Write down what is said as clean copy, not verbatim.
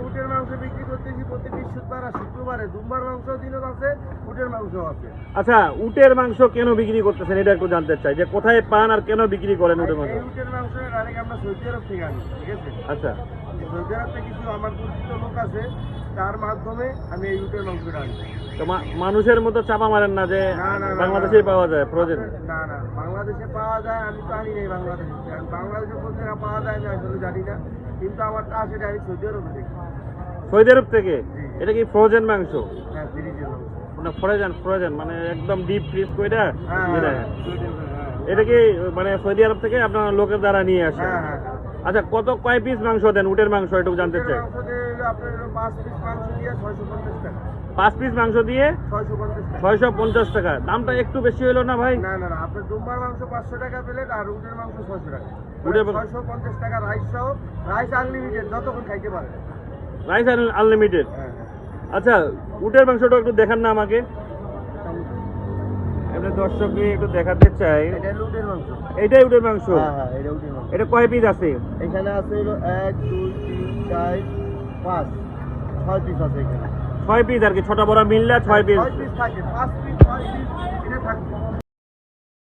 উটের মাংস বিক্রি করতেছি প্রতি বৃহস্পতিবার আর শুক্রবারে। দুম্বার মাংস দিনও আছে, উটের মাংস আছে। আচ্ছা, উটের মাংস কেন বিক্রি করতেছেন এটা একটু জানতে চাই, যে কোথায় পান আর কেন বিক্রি করেন উটের মাংস? এই উটের মাংস ডাইরেক্ট আমরা সৌদি আরব থেকে আনি, ঠিক আছে? আচ্ছা, সৌদি আরব থেকে কিছু আমার পরিচিত লোক আছে, তার মাধ্যমে আমি এই উটের মাংসটা আনি। তো মানুষের মতো চাপা মারেন না যে না, না, না, বাংলাদেশেই পাওয়া যায় ফ্রোজেন? না না, বাংলাদেশে পাওয়া যায়, আমি তো আনি নাই বাংলাদেশে। বাংলাদেশে কোন জায়গায় পাওয়া যায় আমি আসলে জানি না, কিন্তু আমারটা আসে ডাইরেক্ট সৌদি আরব থেকে। সৌদি আরব থেকে? এটা কি ফ্রোজেন মাংস? হ্যাঁ, ফ্রিজের মাংস। না, ফ্রোজেন মানে একদম ডিপ ফ্রিজ কইরা হ্যাঁ, এটা? হ্যাঁ, হ্যাঁ। এটা কি মানে সৌদি আরব থেকে আপনার লোকের দ্বারা নিয়ে আসে? হ্যাঁ, হ্যাঁ। আচ্ছা, কয় পিস মাংস দেন উটের মাংস একটু জানতে উটের চাই। মাংস দিয়ে হলো আপনার হলো 5 পিস মাংস দিয়ে 650 টাকা। 5 পিস মাংস দিয়ে 650 টাকা। 650 টাকা। দামটা একটু বেশি হলো না ভাই? না না না, আপনার দুম্বার মাংস 500 টাকা প্লেট আর উটের মাংস 600 টাকা। উটের 650 টাকা রাইস সহ, রাইস আনলিমিটেড যতক্ষণ খাইতে পারেন। Rice unlimited? হ্যাঁ, আচ্ছা, উটের মাংসটা একটু দেখান না আমাকে, এমনি দর্শককে একটু দেখাতে চাই। এটা হলো উটের মাংস। এটাই উটের মাংস? হ্যাঁ হ্যাঁ, এটা উটের মাংস। এটা কয় পিস আছে? এখানে আছে হলো 1 2 3 4 5 6 পিস আছে এখানে। 6 পিস আর কি, ছোট বড় মিললে 6 পিস। 6 পিস থাকে, 5 পিস 6 পিস